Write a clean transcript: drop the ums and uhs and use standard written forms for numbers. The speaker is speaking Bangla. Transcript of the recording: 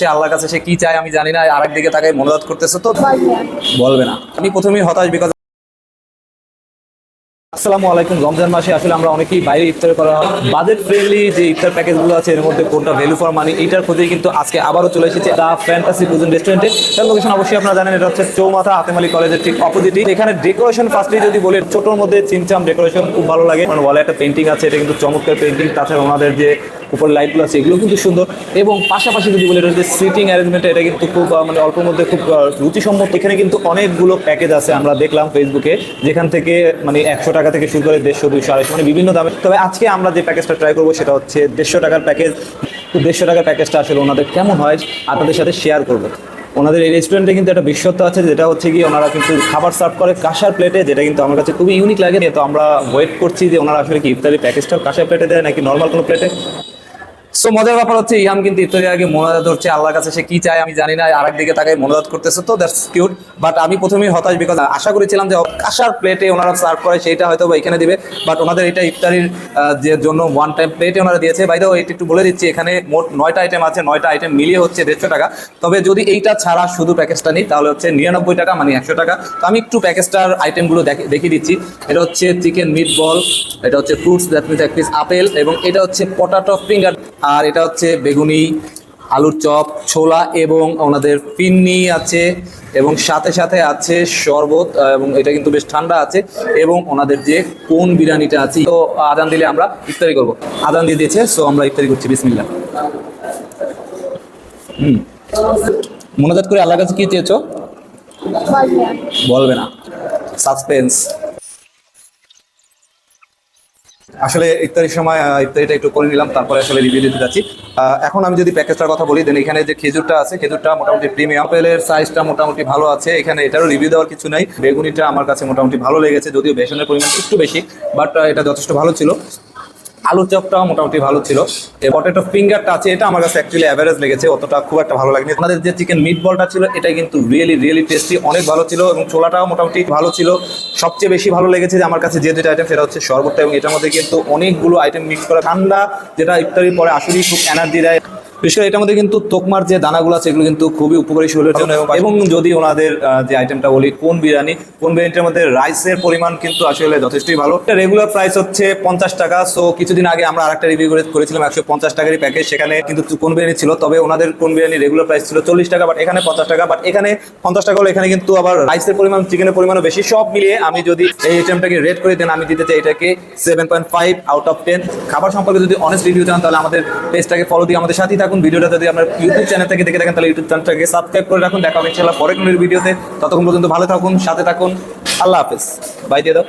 সে আল্লাহর কাছে সে কি চায় আমি জানি না, আরেক দিকে তাকে মনোজাত করতেছে তো বলবে না। আমি প্রথমেই হতাশ, বিকজ আসসালামু আলাইকুম। রমজান মাসে আসলে আমরা অনেকেই বাইরে ইফতার করা বাজেট ফ্রেন্ডলি যে ইফতার প্যাকেজগুলো আছে এর মধ্যে কোনটা ভ্যালু ফর মানি, এইটার খোঁজেই কিন্তু আজকে আবারও চলে এসেছে দা ফ্যান্টাসি কুজিন রেস্টুরেন্টে। তার লোকেশন অবশ্যই আপনারা জানেন, এটা হচ্ছে চৌমাথা আতেম আলী কলেজের ঠিক অপোজিটে। এখানে ডেকোরেশন ফার্স্টলি যদি বলি, ছোটোর মধ্যে চিমচাম ডেকোরেশন খুব ভালো লাগে। মানে ওয়ালে একটা পেন্টিং আছে, এটা কিন্তু চমৎকার পেন্টিং। তাছাড়া ওনাদের যে উপর লাইটগুলো আছে এগুলো কিন্তু সুন্দর, এবং পাশাপাশি যদি বলি এটা যে সিটিং অ্যারেঞ্জমেন্ট, এটা কিন্তু খুব মানে অল্পের মধ্যে খুব রুচিসম্মত। এখানে কিন্তু অনেকগুলো প্যাকেজ আছে, আমরা দেখলাম ফেসবুকে, যেখান থেকে মানে 100 টাকা থেকে শুরু করে 150, 200, 250 মানে বিভিন্ন দামে। তবে আজকে আমরা যে প্যাকেজটা ট্রাই করবো সেটা হচ্ছে 150 টাকার প্যাকেজ। তো 150 টাকার প্যাকেজটা আসলে ওনাদের কেমন হয় আপনাদের সাথে শেয়ার করবো। ওনাদের এই রেস্টুরেন্টে কিন্তু একটা বিশেষত্ব আছে, যেটা হচ্ছে কি ওনারা কিন্তু খাবার সার্ভ করে কাঁসার প্লেটে, যেটা কিন্তু আমার কাছে খুবই ইউনিক লাগে। তো আমরা ওয়েট করছি যে ওনারা আসলে কি ইফতারি প্যাকেজটাও কাঁসার প্লেটে দেয় নাকি নর্মাল কোনো প্লেটে। সো মজার ব্যাপার হচ্ছে ইয়াম কিন্তু ইফতারের আগে মোনাজাত হচ্ছে আল্লাহর কাছে সে কি চায় আমি জানি না, আরেক দিকে তাকে মোনাজাত করতেছে তো দ্যাটস কিউট। বাট আমি প্রথমেই হতাশ, বিকজ আশা করেছিলাম যে কাঁসার প্লেটে ওনারা সার্ভ করে সেইটা হয়তো বা এখানে দিবে, বাট ওনাদের এটা ইফতারির যে জন্য ওয়ান টাইম প্লেটে ওনারা দিয়েছে। বাইরেও এটা একটু বলে দিচ্ছি, এখানে মোট 9টা আইটেম আছে, 9টা আইটেম মিলিয়ে হচ্ছে 150 টাকা। তবে যদি এইটা ছাড়া শুধু প্যাকেজটা নিই তাহলে হচ্ছে 99 টাকা, মানে 100 টাকা। তো আমি একটু প্যাকেজটার আইটেমগুলো দেখিয়ে দিচ্ছি। এটা হচ্ছে চিকেন মিট বল, এটা হচ্ছে ফ্রুটস দ্যাট মিনস এক পিস আপেল, এবং এটা হচ্ছে পটাটো ফিঙ্গার, আর এটা হচ্ছে বেগুনি, আলুর চপ, ছোলা, এবং ওনাদের পিন্নি আছে, এবং সাথে সাথে আছে শরবত, এবং এটা কিন্তু বেশ ঠান্ডা আছে, এবং ওনাদের যে কোন বিরিয়ানিটা আছে। তো আজান দিলে আমরা ইফতারি করব। আজান দিয়ে দিয়েছে, সো আমরা ইফতারি করছি। বিসমিল্লাহ। মোনাজাত করে আল্লাহর কাছে কি চেয়েছো? বলবে না, সাসপেন্স। আসলে ইফতারির সময় ইফতারিটা একটু করে নিলাম, তারপরে আসলে রিভিউ দিতে যাচ্ছি। এখন আমি যদি প্যাকেজটার কথা বলি, দেন এখানে যে খেজুরটা আছে, খেজুরটা মোটামুটি প্রিমিয়াম। আপেলের সাইজটা মোটামুটি ভালো আছে, এখানে এটারও রিভিউ দেওয়ার কিছু নাই। বেগুনিটা আমার কাছে মোটামুটি ভালো লেগেছে, যদিও বেসনের পরিমাণ একটু বেশি, বাট এটা যথেষ্ট ভালো ছিল। আলুর চপটাও মোটামুটি ভালো ছিল। পটেটো ফিঙ্গারটা আছে, এটা আমার কাছে অ্যাকচুয়ালি অ্যাভারেজ লেগেছে, অতটা খুব একটা ভালো লাগেনি। আমাদের যে চিকেন মিট বলটা ছিল এটা কিন্তু রিয়েলি টেস্টি, অনেক ভালো ছিল, এবং ছোলাটাও মোটামুটি ভালো ছিল। সবচেয়ে বেশি ভালো লেগেছে যে আমার কাছে যে দুটো আইটেম, সেটা হচ্ছে শরবতটা, এবং এটার মধ্যে কিন্তু অনেকগুলো আইটেম মিক্স করা, ঠান্ডা, যেটা ইফতারির পরে আসলেই খুব এনার্জি দেয়। বিশেষ করে এটার মধ্যে কিন্তু তোকমার যে দানাগুলো আছে এগুলো কিন্তু খুবই উপকারী শরীরের জন্য। এবং যদি ওনাদের যে আইটেমটা বলি কোন বিরিয়ানিটার মধ্যে রাইসের পরিমাণ কিন্তু আসলে যথেষ্টই ভালো। রেগুলার প্রাইস হচ্ছে 50 টাকা। সো কিছুদিন আগে আমরা আরেকটা রিভিউ করেছিলাম 150 টাকারই প্যাকেজ, সেখানে কিন্তু কোন বিরিয়ানি ছিল, তবে ওনাদের কোন বিরিয়ানি রেগুলার প্রাইস ছিল 40 টাকা, বাট এখানে 50 টাকা। বাট এখানে 50 টাকা হলো, এখানে কিন্তু আবার রাইসের পরিমাণ, চিকেনের পরিমাণও বেশি। সব মিলিয়ে আমি যদি এই আইটেমটাকে রেট করে দেন, আমি দিতে চাই এটাকে 7.5 আউট অফ 10। খাবার সম্পর্কে যদি অনেস্ট রিভিউ চান তাহলে আমাদের পেজটাকে ফলো দিয়ে আমাদের সাথেই থাকুন। ভিডিওটা যদি আপনার ইউটিউব চ্যানেল থেকে দেখে থাকেন তাহলে ইউটিউব চ্যানেলটাকে সাবস্ক্রাইব করে রাখুন। দেখা হবে ইনশাআল্লাহ পরের কোনো ভিডিওতে। ততক্ষণ পর্যন্ত ভালো থাকুন, সাথে থাকুন। আল্লাহ হাফেজ। বাই দিয়ে দাও।